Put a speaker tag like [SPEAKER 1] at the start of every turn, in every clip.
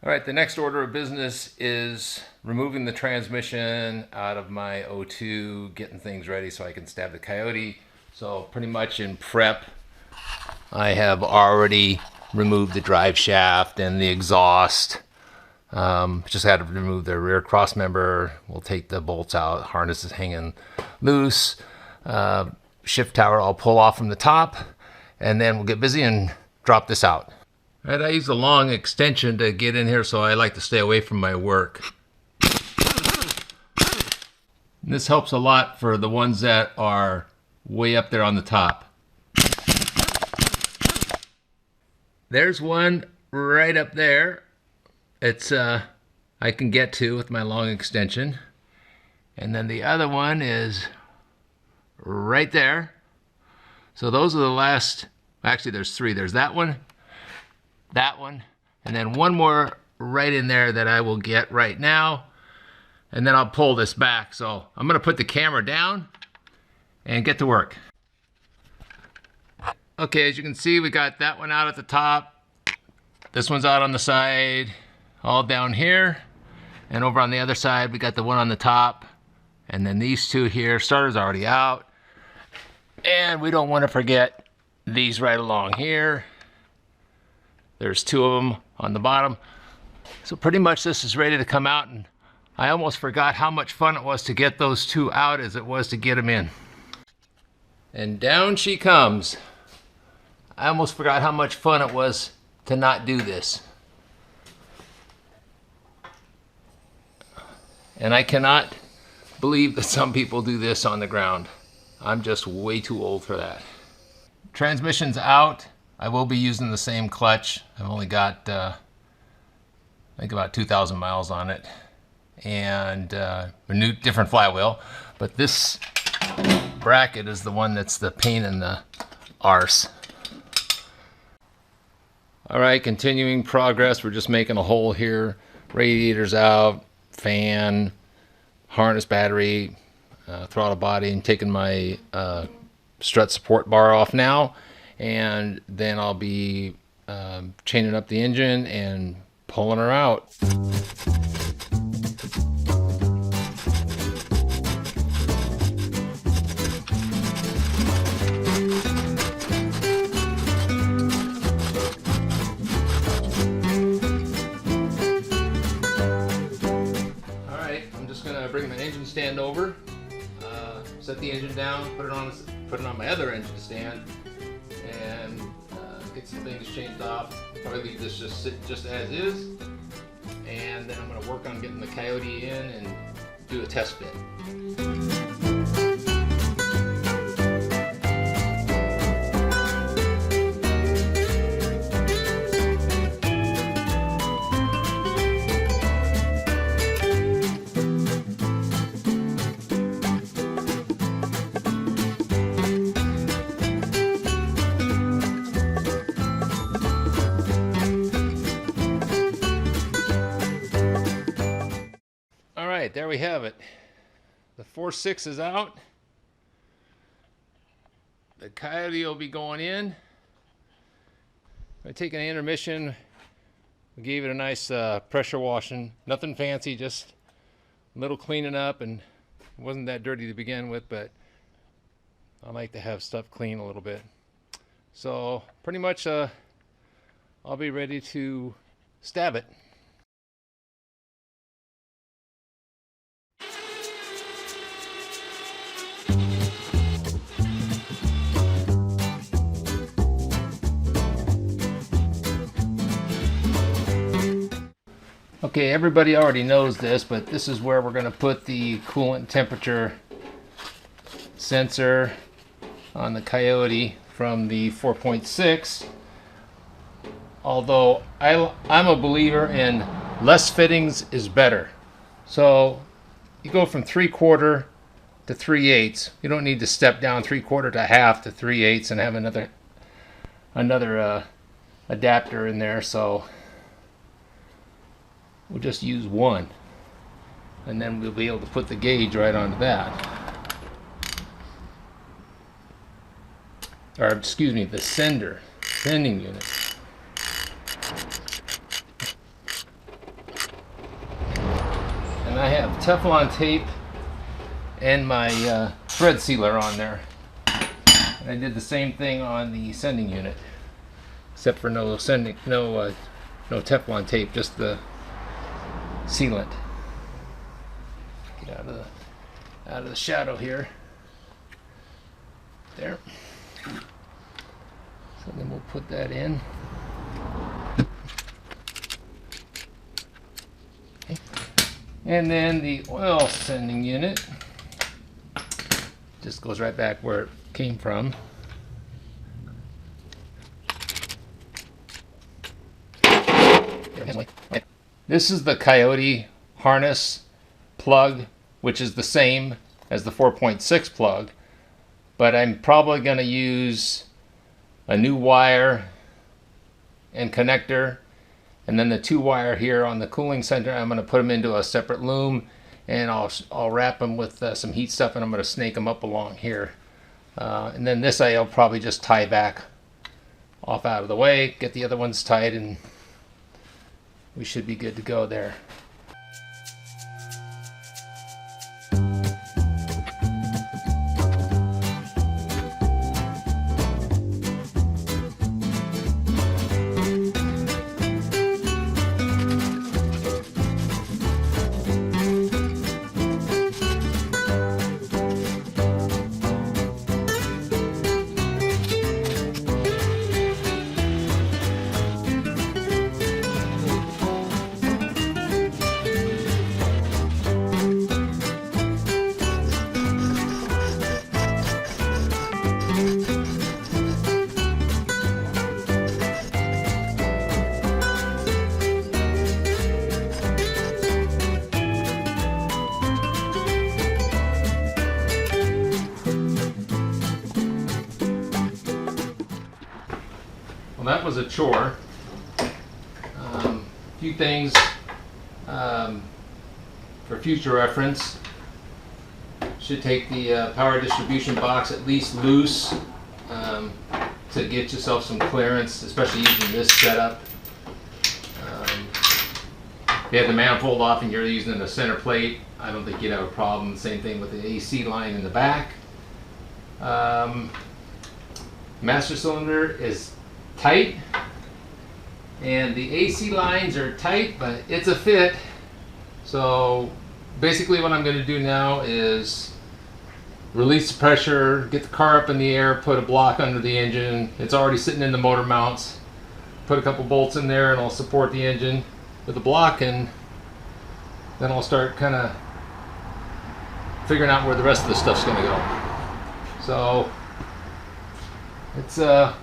[SPEAKER 1] All right, the next order of business is removing the transmission out of my O2, getting things ready so I can stab the Coyote. So pretty much in prep, I have already removed the drive shaft and the exhaust. Just had to remove the rear cross member. We'll take the bolts out, harness is hanging loose. Shift tower I'll pull off from the top, and then we'll get busy and drop this out. All right, I use a long extension to get in here, so I like to stay away from my work. And this helps a lot for the ones that are way up there on the top. There's one right up there. It's I can get to with my long extension. And then the other one is right there. So those are the last, actually there's three. There's that one, and then one more right in there that I will get right now. And then I'll pull this back. So I'm gonna put the camera down and get to work. Okay, as you can see, we got that one out at the top. This one's out on the side, all down here. And over on the other side, we got the one on the top. And then these two here, starter's already out. And we don't want to forget these right along here. There's two of them on the bottom. So pretty much this is ready to come out, and I almost forgot how much fun it was to get those two out as it was to get them in. And down she comes. I almost forgot how much fun it was to not do this. And I cannot believe that some people do this on the ground. I'm just way too old for that. Transmission's out. I will be using the same clutch. I've only got, I think about 2,000 miles on it. And a new, different flywheel. But this bracket is the one that's the pain in the arse. All right, continuing progress. We're just making a hole here. Radiator's out, fan, harness, battery, throttle body, and taking my strut support bar off now. And then I'll be chaining up the engine and pulling her out. All right, I'm just gonna bring my engine stand over, set the engine down, put it on my other engine stand, and get some things changed off. Probably leave this just sit just as is, and then I'm going to work on getting the Coyote in and do a test fit. Alright, there we have it. The 4.6 is out. The Coyote will be going in. I take an intermission. We gave it a nice pressure washing. Nothing fancy, just a little cleaning up, and it wasn't that dirty to begin with, but I like to have stuff clean a little bit. So pretty much I'll be ready to stab it. Okay, everybody already knows this, but this is where we're going to put the coolant temperature sensor on the Coyote from the 4.6. Although I'm a believer in less fittings is better. So you go from 3/4 to 3/8. You don't need to step down 3/4 to half to 3/8 and have another adapter in there. So we'll just use one, and then we'll be able to put the gauge right onto that. Or excuse me, the sending unit. Teflon tape and my thread sealer on there. And I did the same thing on the sending unit, except for no Teflon tape, just the sealant. Get out of the shadow here. There. So then we'll put that in. Okay. And then the oil sending unit just goes right back where it came from. This is the Coyote harness plug, which is the same as the 4.6 plug, but I'm probably going to use a new wire and connector, and then the 2-wire here on the cooling center. I'm going to put them into a separate loom, and I'll wrap them with some heat stuff, and I'm going to snake them up along here. And then this I'll probably just tie back off out of the way, get the other ones tied, and we should be good to go there. Well, that was a chore. A few things for future reference. Should take the power distribution box at least loose to get yourself some clearance, especially using this setup. If you have the manifold off and you're using the center plate, I don't think you'd have a problem. Same thing with the AC line in the back. Master cylinder is tight, and the AC lines are tight, but it's a fit. So basically what I'm going to do now is release the pressure, get the car up in the air, put a block under the engine. It's already sitting in the motor mounts. Put a couple bolts in there and I'll support the engine with the block, and then I'll start kind of figuring out where the rest of the stuff's going to go. So it's a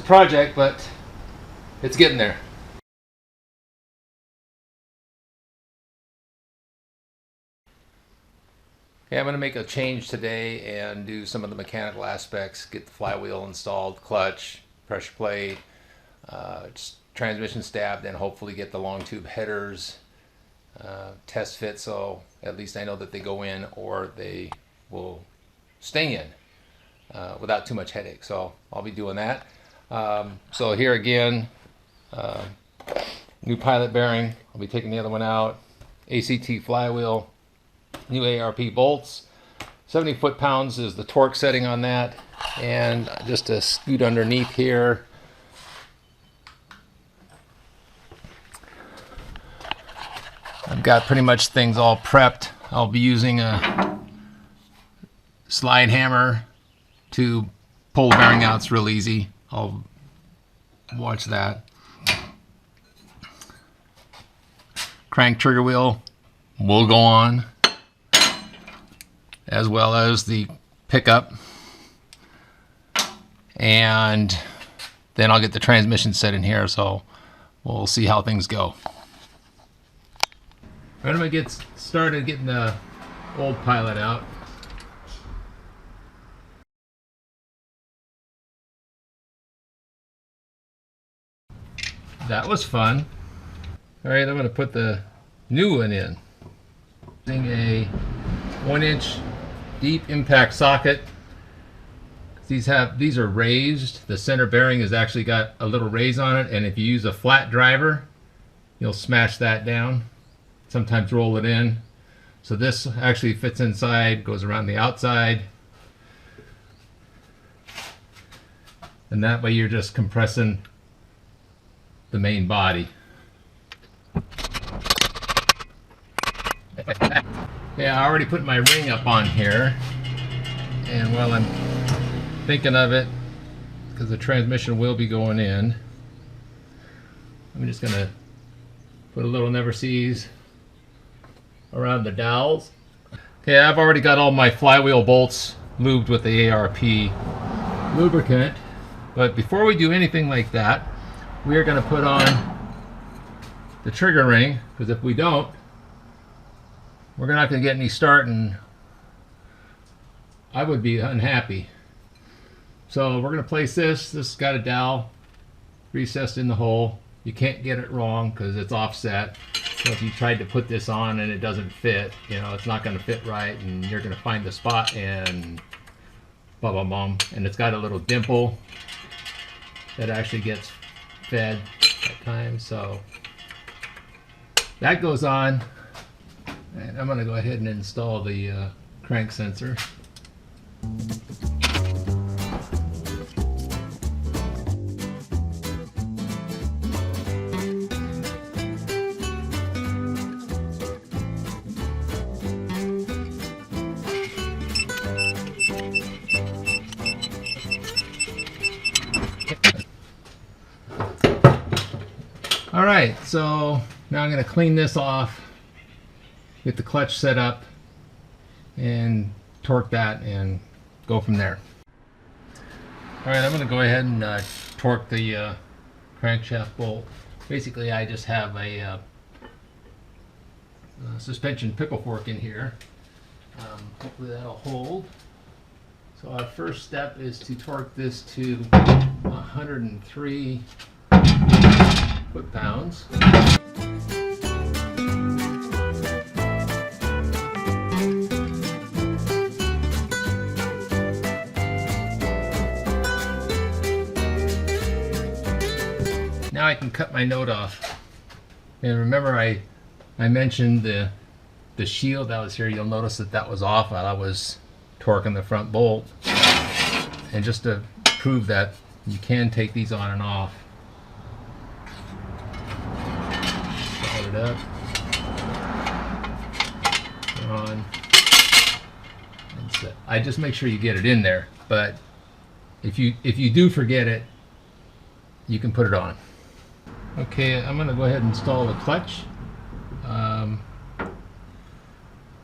[SPEAKER 1] project, but it's getting there. Okay, I'm going to make a change today and do some of the mechanical aspects, get the flywheel installed, clutch, pressure plate, just transmission stabbed, and hopefully get the long tube headers test fit, so at least I know that they go in or they will stay in without too much headache. So I'll be doing that. So here again, new pilot bearing. I'll be taking the other one out. ACT flywheel, new ARP bolts. 70 foot-pounds is the torque setting on that. And just to scoot underneath here, I've got pretty much things all prepped. I'll be using a slide hammer to pull the bearing out. It's real easy. I'll watch that. Crank trigger wheel will go on, as well as the pickup. And then I'll get the transmission set in here, so we'll see how things go. I'm going to get started getting the old pilot out. That was fun. Alright, I'm going to put the new one in. Using a 1-inch deep impact socket. These are raised. The center bearing has actually got a little raise on it, and if you use a flat driver, you'll smash that down. Sometimes roll it in. So this actually fits inside, goes around the outside. And that way you're just compressing the main body. Yeah, I already put my ring up on here. And while I'm thinking of it, because the transmission will be going in, I'm just gonna put a little never sees around the dowels. Okay, I've already got all my flywheel bolts lubed with the ARP lubricant, but before we do anything like that, we are going to put on the trigger ring, because if we don't, we're not going to get any start, and I would be unhappy. So we're going to place this. This has got a dowel recessed in the hole. You can't get it wrong because it's offset. So if you tried to put this on and it doesn't fit, you know, it's not going to fit right, and you're going to find the spot and blah, blah, blah. And it's got a little dimple that actually gets fed at times. So that goes on. And I'm going to go ahead and install the crank sensor. Alright, so now I'm going to clean this off, get the clutch set up, and torque that and go from there. Alright, I'm going to go ahead and torque the crankshaft bolt. Basically, I just have a suspension pickle fork in here. Hopefully that'll hold. So our first step is to torque this to 103 foot-pounds. Now I can cut my node off. And remember I mentioned the shield that was here. You'll notice that that was off while I was torquing the front bolt. And just to prove that you can take these on and off. Start it up. On. And set. I just make sure you get it in there, but if you do forget it, you can put it on. Okay, I'm going to go ahead and install the clutch.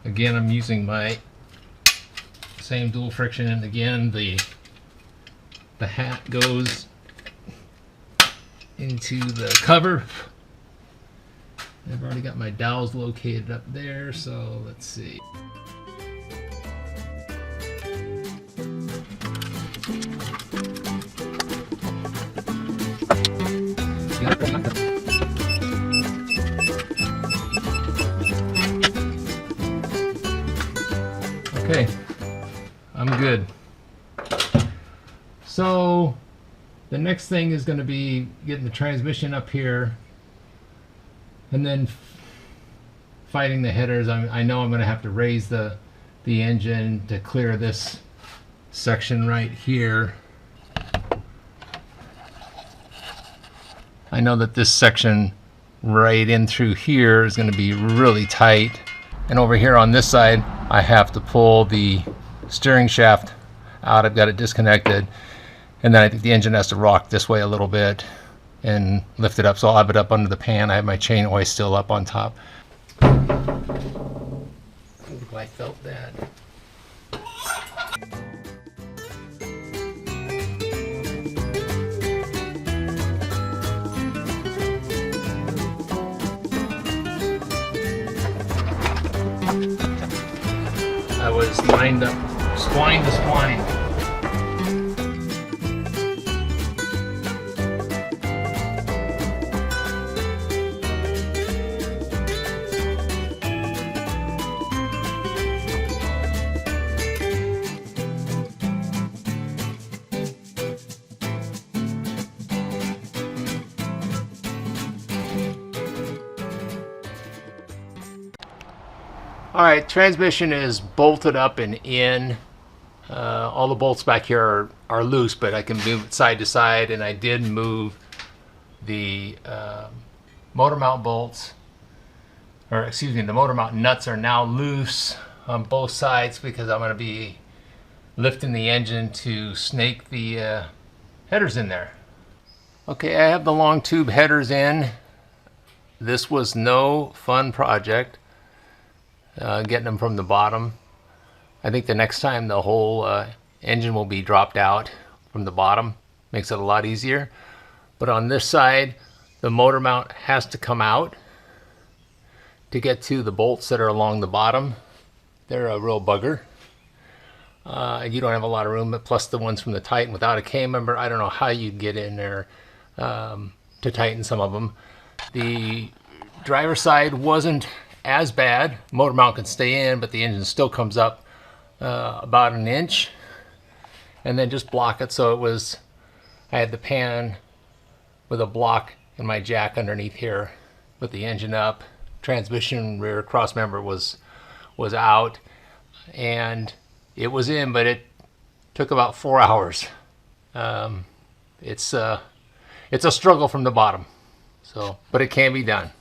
[SPEAKER 1] Again, I'm using my same dual friction, and again the hat goes into the cover. I've already got my dowels located up there, so let's see. Okay, I'm good. So the next thing is going to be getting the transmission up here and then fighting the headers. I know I'm going to have to raise the engine to clear this section right here. I know that this section right in through here is going to be really tight, and over here on this side I have to pull the steering shaft out. I've got it disconnected, and then I think the engine has to rock this way a little bit and lift it up, so I'll have it up under the pan. I have my chain hoist still up on top. Ooh, I felt that. I was lined up spline to spline. All right, transmission is bolted up and in. All the bolts back here are loose, but I can move it side to side, and I did move the motor mount bolts, or excuse me, the motor mount nuts are now loose on both sides because I'm going to be lifting the engine to snake the headers in there. Okay, I have the long tube headers in. This was no fun project, getting them from the bottom. I think the next time the whole engine will be dropped out from the bottom. Makes it a lot easier. But on this side, the motor mount has to come out to get to the bolts that are along the bottom. They're a real bugger. You don't have a lot of room, but plus the ones from the Titan without a K member, I don't know how you'd get in there to tighten some of them. The driver's side wasn't as bad. Motor mount can stay in, but the engine still comes up about an inch, and then just block it. So it was, I had the pan with a block and my jack underneath here with the engine up. Transmission rear cross member was out, and it was in, but it took about 4 hours. It's a struggle from the bottom, so, but it can be done.